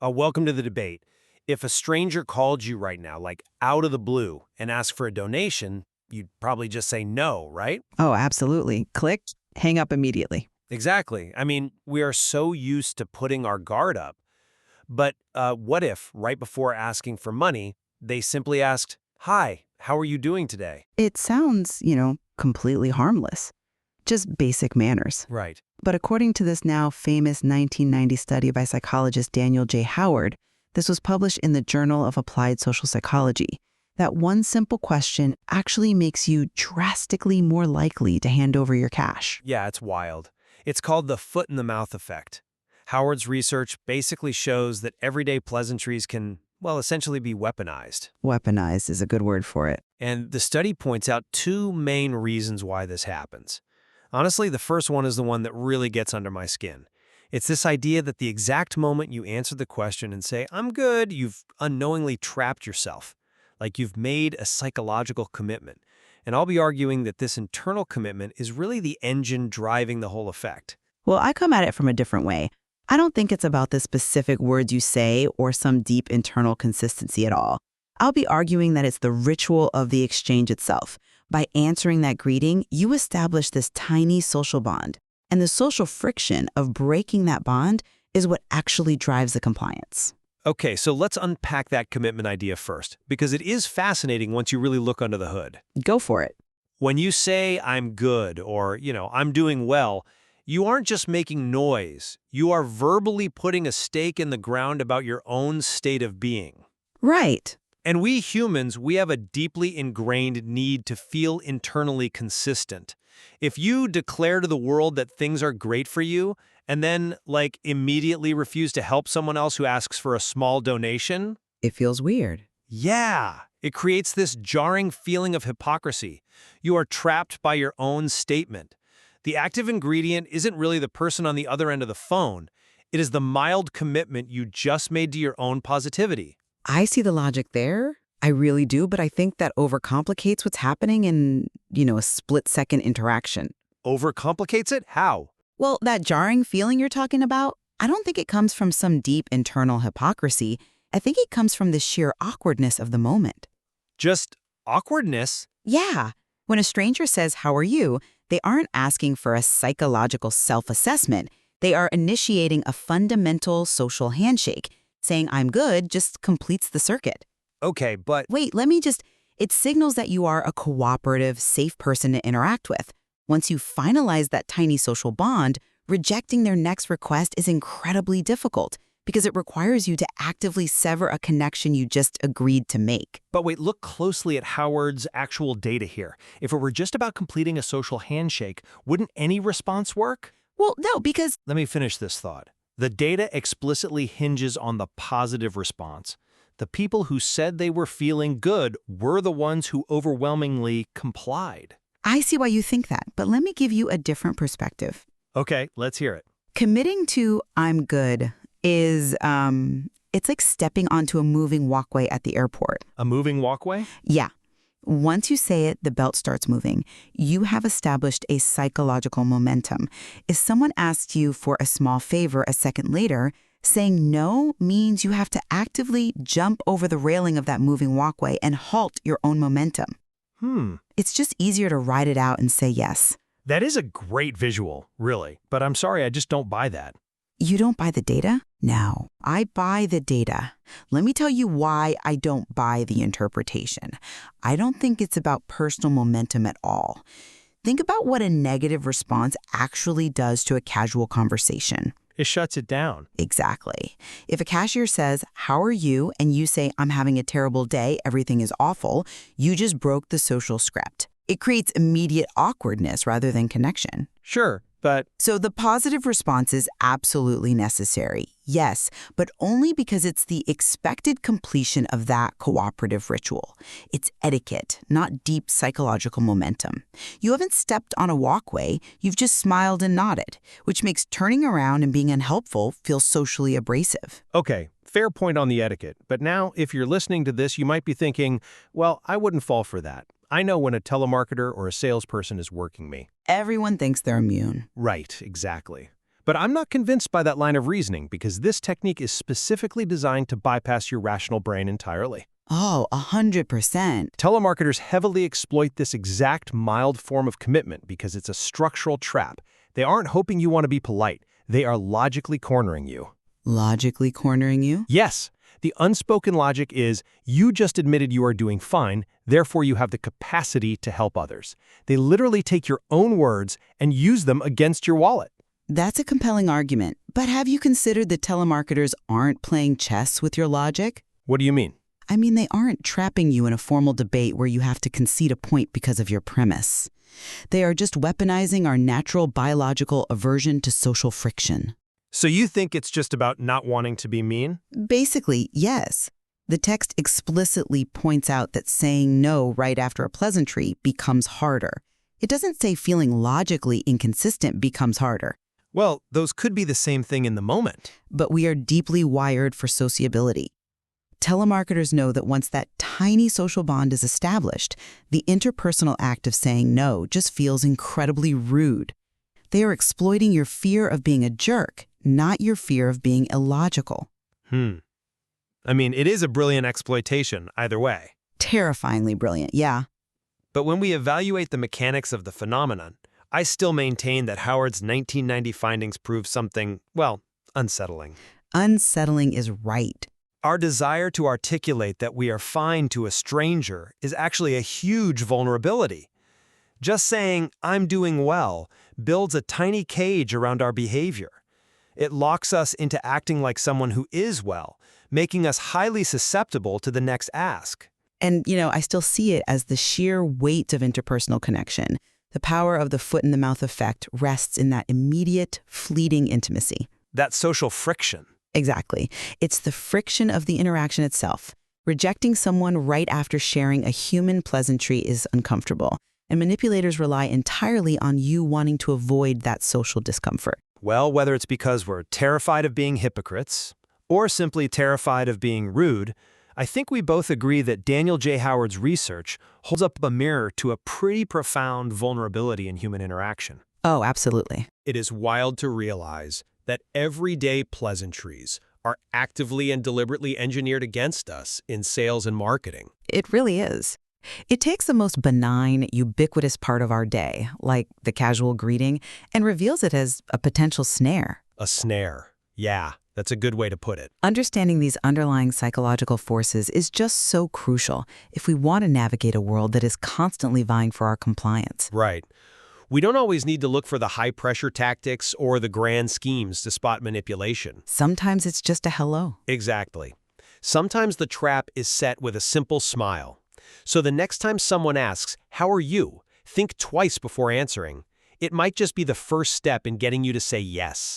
Welcome to the debate. If a stranger called you right now, like out of the blue, and asked for a donation, you'd probably just say no, right? Oh, absolutely. Click, hang up immediately. Exactly. I mean, we are so used to putting our guard up. But what if, right before asking for money, they simply asked, "Hi, how are you doing today?" It sounds, completely harmless. Just basic manners. Right. But according to this now famous 1990 study by psychologist Daniel J. Howard, this was published in the Journal of Applied Social Psychology, that one simple question actually makes you drastically more likely to hand over your cash. Yeah, it's wild. It's called the foot in the mouth effect. Howard's research basically shows that everyday pleasantries can, well, essentially be weaponized. Weaponized is a good word for it. And the study points out two main reasons why this happens. Honestly, the first one is the one that really gets under my skin. It's this idea that the exact moment you answer the question and say, "I'm good," you've unknowingly trapped yourself. Like you've made a psychological commitment. And I'll be arguing that this internal commitment is really the engine driving the whole effect. Well, I come at it from a different way. I don't think it's about the specific words you say or some deep internal consistency at all. I'll be arguing that it's the ritual of the exchange itself. By answering that greeting, you establish this tiny social bond. And the social friction of breaking that bond is what actually drives the compliance. Okay, so let's unpack that commitment idea first, because it is fascinating once you really look under the hood. Go for it. When you say, "I'm good," or, "I'm doing well," you aren't just making noise. You are verbally putting a stake in the ground about your own state of being. Right. And we humans, we have a deeply ingrained need to feel internally consistent. If you declare to the world that things are great for you, and then, immediately refuse to help someone else who asks for a small donation, It feels weird. yeah, it creates this jarring feeling of hypocrisy. You are trapped by your own statement. The active ingredient isn't really the person on the other end of the phone. It is the mild commitment you just made to your own positivity. I see the logic there. I really do, but I think that overcomplicates what's happening in, a split-second interaction. Overcomplicates it? How? Well, that jarring feeling you're talking about, I don't think it comes from some deep internal hypocrisy. I think it comes from the sheer awkwardness of the moment. Just awkwardness? Yeah. When a stranger says, "How are you?" they aren't asking for a psychological self-assessment. They are initiating a fundamental social handshake. Saying "I'm good" just completes the circuit. Okay, but Wait, it signals that you are a cooperative, safe person to interact with. Once you finalize that tiny social bond, rejecting their next request is incredibly difficult because it requires you to actively sever a connection you just agreed to make. wait, look closely at Howard's actual data here. If it were just about completing a social handshake, wouldn't any response work? Well, no, because Let me finish this thought. The data explicitly hinges on the positive response. The people who said they were feeling good were the ones who overwhelmingly complied. I see why you think that, but let me give you a different perspective. Okay, let's hear it. Committing to "I'm good" is, it's like stepping onto a moving walkway at the airport. A moving walkway? Yeah. Once you say it, the belt starts moving. You have established a psychological momentum. If someone asks you for a small favor a second later, saying no means you have to actively jump over the railing of that moving walkway and halt your own momentum. It's just easier to ride it out and say yes. That is a great visual, really. But I'm sorry, I just don't buy that. You don't buy the data? No, I buy the data. Let me tell you why I don't buy the interpretation. I don't think it's about personal momentum at all. Think about what a negative response actually does to a casual conversation. It shuts it down. Exactly. If a cashier says, "How are you?" and you say, "I'm having a terrible day, everything is awful," you just broke the social script. It creates immediate awkwardness rather than connection. Sure, but So the positive response is absolutely necessary, yes, but only because it's the expected completion of that cooperative ritual. It's etiquette, not deep psychological momentum. You haven't stepped on a walkway, you've just smiled and nodded, which makes turning around and being unhelpful feel socially abrasive. okay, fair point on the etiquette. But now, if you're listening to this, you might be thinking, well, I wouldn't fall for that. I know when a telemarketer or a salesperson is working me. Everyone thinks they're immune. Right, exactly. But I'm not convinced by that line of reasoning because this technique is specifically designed to bypass your rational brain entirely. Oh, 100%. Telemarketers heavily exploit this exact mild form of commitment because it's a structural trap. They aren't hoping you want to be polite. They are logically cornering you. Logically cornering you? Yes, the unspoken logic is you just admitted you are doing fine, therefore you have the capacity to help others. They literally take your own words and use them against your wallet. That's a compelling argument. But have you considered that telemarketers aren't playing chess with your logic? What do you mean? I mean, they aren't trapping you in a formal debate where you have to concede a point because of your premise. They are just weaponizing our natural biological aversion to social friction. So you think it's just about not wanting to be mean? Basically, yes. The text explicitly points out that saying no right after a pleasantry becomes harder. It doesn't say feeling logically inconsistent becomes harder. Well, those could be the same thing in the moment. But we are deeply wired for sociability. Telemarketers know that once that tiny social bond is established, the interpersonal act of saying no just feels incredibly rude. They are exploiting your fear of being a jerk, not your fear of being illogical. I mean, it is a brilliant exploitation either way. Terrifyingly brilliant, yeah. But when we evaluate the mechanics of the phenomenon, I still maintain that Howard's 1990 findings prove something, well, unsettling. Unsettling is right. Our desire to articulate that we are fine to a stranger is actually a huge vulnerability. Just saying, "I'm doing well," builds a tiny cage around our behavior. It locks us into acting like someone who is well, making us highly susceptible to the next ask. And, I still see it as the sheer weight of interpersonal connection. The power of the foot-in-the-mouth effect rests in that immediate, fleeting intimacy. That social friction. Exactly. It's the friction of the interaction itself. Rejecting someone right after sharing a human pleasantry is uncomfortable, and manipulators rely entirely on you wanting to avoid that social discomfort. Well, whether it's because we're terrified of being hypocrites or simply terrified of being rude, I think we both agree that Daniel J. Howard's research holds up a mirror to a pretty profound vulnerability in human interaction. Oh, absolutely. It is wild to realize that everyday pleasantries are actively and deliberately engineered against us in sales and marketing. It really is. It takes the most benign, ubiquitous part of our day, like the casual greeting, and reveals it as a potential snare. A snare. Yeah, that's a good way to put it. Understanding these underlying psychological forces is just so crucial if we want to navigate a world that is constantly vying for our compliance. Right. We don't always need to look for the high-pressure tactics or the grand schemes to spot manipulation. Sometimes it's just a hello. Exactly. Sometimes the trap is set with a simple smile. So the next time someone asks, "How are you?" think twice before answering. It might just be the first step in getting you to say yes.